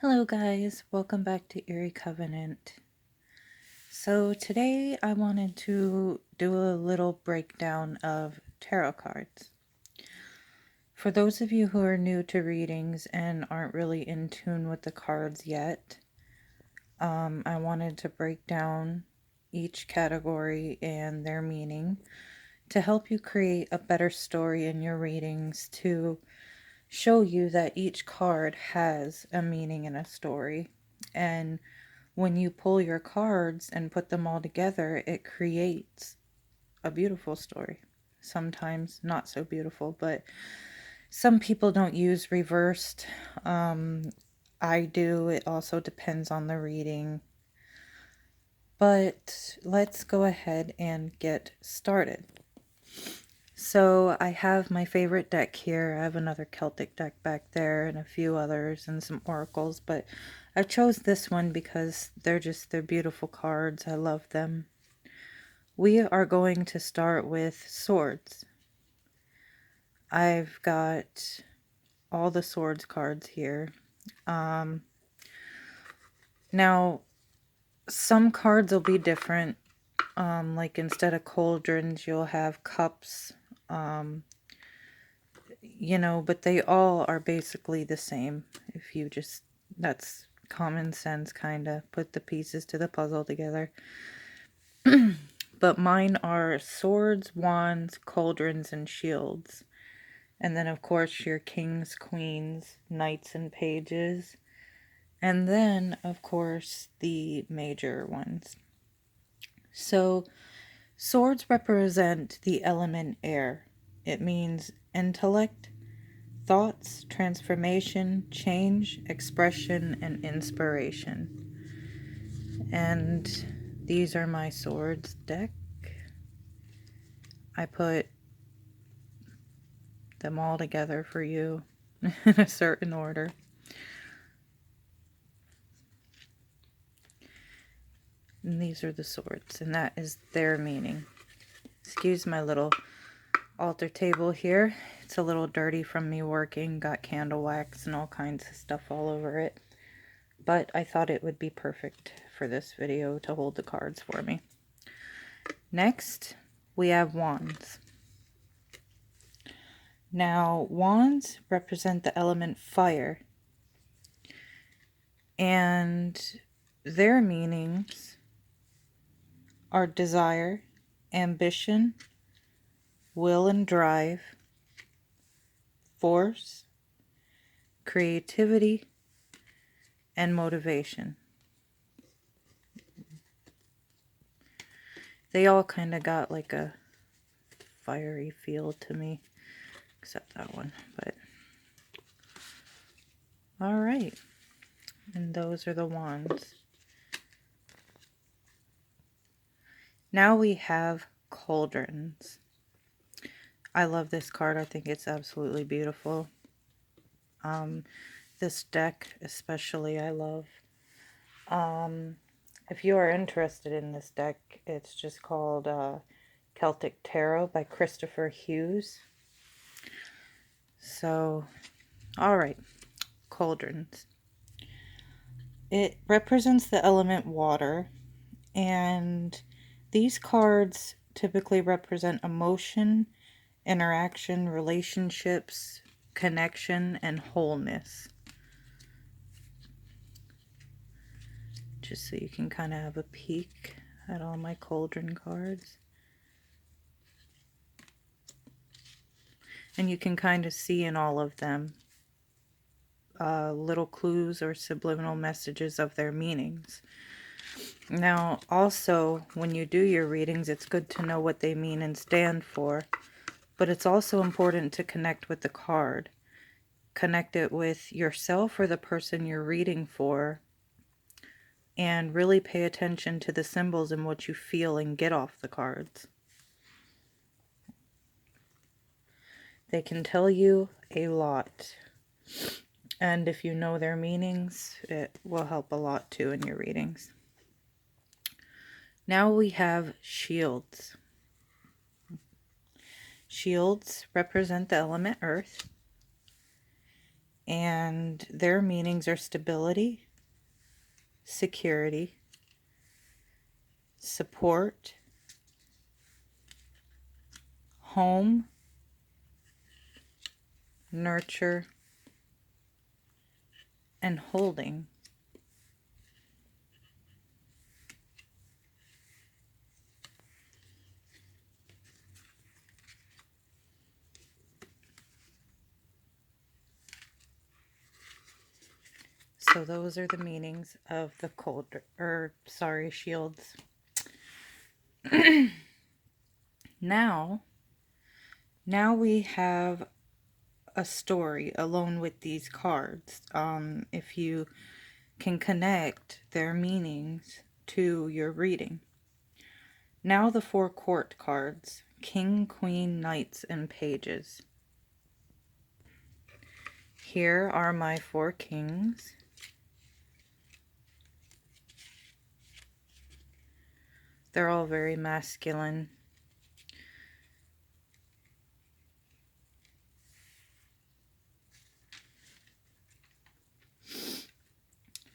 Hello guys, welcome back to Eerie Covenant. So today I wanted to do a little breakdown of tarot cards. For those of you who are new to readings and aren't really in tune with the cards yet, I wanted to break down each category and their meaning to help you create a better story in your readings, to show you that each card has a meaning and a story. And when you pull your cards and put them all together, it creates a beautiful story. Sometimes not so beautiful, but some people don't use reversed. I do. It also depends on the reading. But let's go ahead and get started. So I have my favorite deck here. I have another Celtic deck back there and a few others and some oracles, but I chose this one because they're beautiful cards. I love them. We are going to start with swords. I've got all the swords cards here. Now, some cards will be different. Like instead of cauldrons, you'll have cups. But they all are basically the same. If you just, that's common sense, kind of. Put the pieces to the puzzle together. But mine are swords, wands, cauldrons, and shields. And then, of course, your kings, queens, knights, and pages. And then, of course, the major ones. So, swords represent the element air. It means intellect, thoughts, transformation, change, expression, and inspiration. And these are my swords deck. I put them all together for you in a certain order. And these are the swords, and that is their meaning. Excuse my little altar table here. It's a little dirty from me working. Got candle wax and all kinds of stuff all over it. But I thought it would be perfect for this video to hold the cards for me. Next, we have wands. Now, wands represent the element fire. And their meanings are desire, ambition, will and drive, force, creativity, and motivation. They all kind of got like a fiery feel to me, except that one, but all right. And those are the wands. Now we have cauldrons. I love this card. I think it's absolutely beautiful. This deck especially I love. If you are interested in this deck, it's just called Celtic Tarot by Christopher Hughes. So, alright, cauldrons. It represents the element water, and these cards typically represent emotion, interaction, relationships, connection, and wholeness. Just so you can kind of have a peek at all my cauldron cards. And you can kind of see in all of them little clues or subliminal messages of their meanings. Now, also, when you do your readings, it's good to know what they mean and stand for, but it's also important to connect with the card. Connect it with yourself or the person you're reading for, and really pay attention to the symbols and what you feel and get off the cards. They can tell you a lot. And if you know their meanings, it will help a lot too in your readings. Now we have shields. Shields represent the element earth. And their meanings are stability, security, support, home, nurture, and holding. So those are the meanings of the shields. Now we have a story alone with these cards. If you can connect their meanings to your reading. Now the 4 court cards: King, Queen, Knights, and Pages. Here are my 4 kings. They're all very masculine.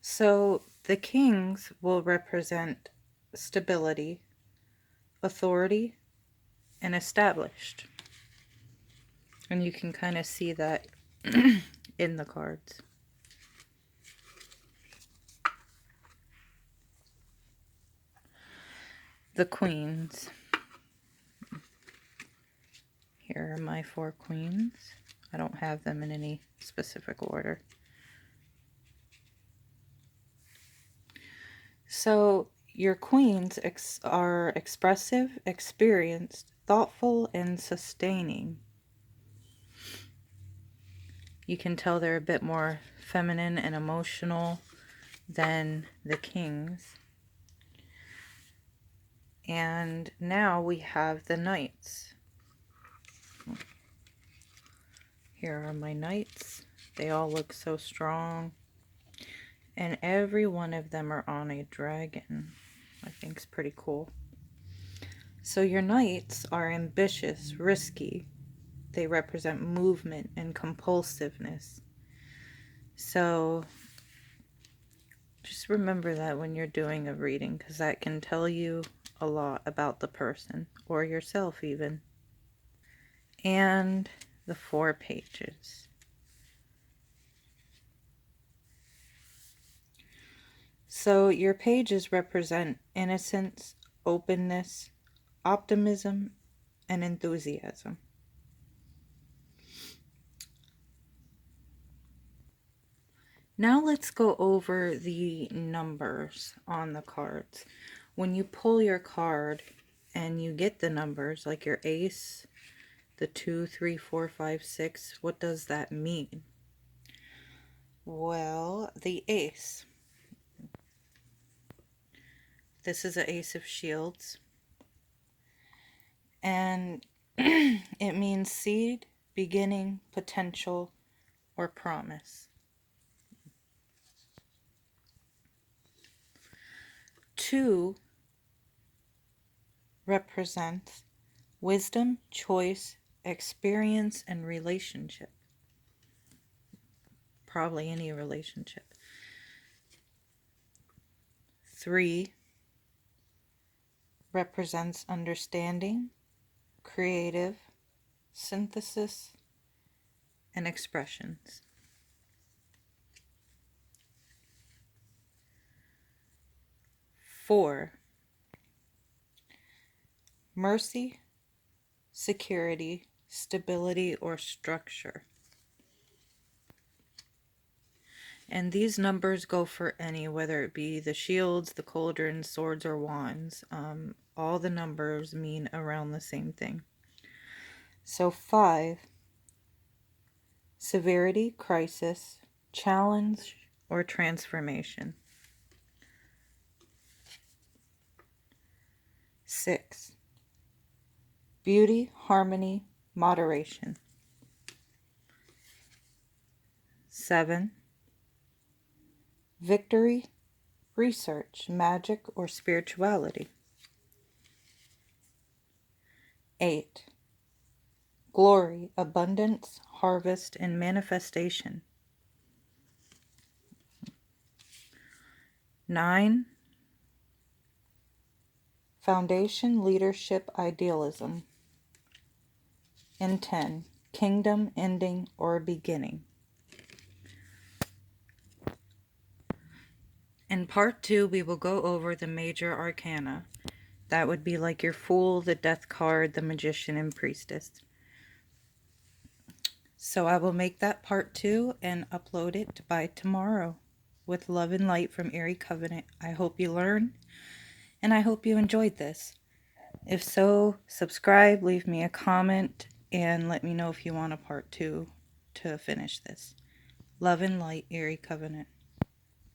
So the kings will represent stability, authority, and established. And you can kind of see that in the cards. The queens. Here are my 4 queens. I don't have them in any specific order. So your queens are expressive, experienced, thoughtful, and sustaining. You can tell they're a bit more feminine and emotional than the kings. And now we have the knights. Here are my knights. They all look so strong. And every one of them are on a dragon. I think it's pretty cool. So your knights are ambitious, risky. They represent movement and compulsiveness. So just remember that when you're doing a reading, because that can tell you a lot about the person or yourself even. And the 4 pages. So your pages represent innocence, openness, optimism, and enthusiasm. Now let's go over the numbers on the cards. When you pull your card and you get the numbers, like your ace, the 2, 3, 4, 5, 6, what does that mean? Well, the ace. This is an ace of shields. And it means seed, beginning, potential, or promise. 2 represents wisdom, choice, experience, and relationship. Probably any relationship. 3 represents understanding, creative, synthesis, and expressions. 4 mercy, security, stability, or structure. And these numbers go for any, whether it be the shields, the cauldrons, swords, or wands. All the numbers mean around the same thing. So 5, severity, crisis, challenge, or transformation. 6, beauty, harmony, moderation. 7, victory, research, magic, or spirituality. 8, glory, abundance, harvest, and manifestation. 9. Foundation, leadership, idealism. And 10. Kingdom, ending, or beginning. In part 2, we will go over the major arcana. That would be like your Fool, the Death card, the Magician, and Priestess. So I will make that part 2 and upload it by tomorrow. With love and light from Erie Covenant. I hope you learned, and I hope you enjoyed this. If so, subscribe, leave me a comment, and let me know if you want a part 2 to finish this. Love and light, Erie Covenant.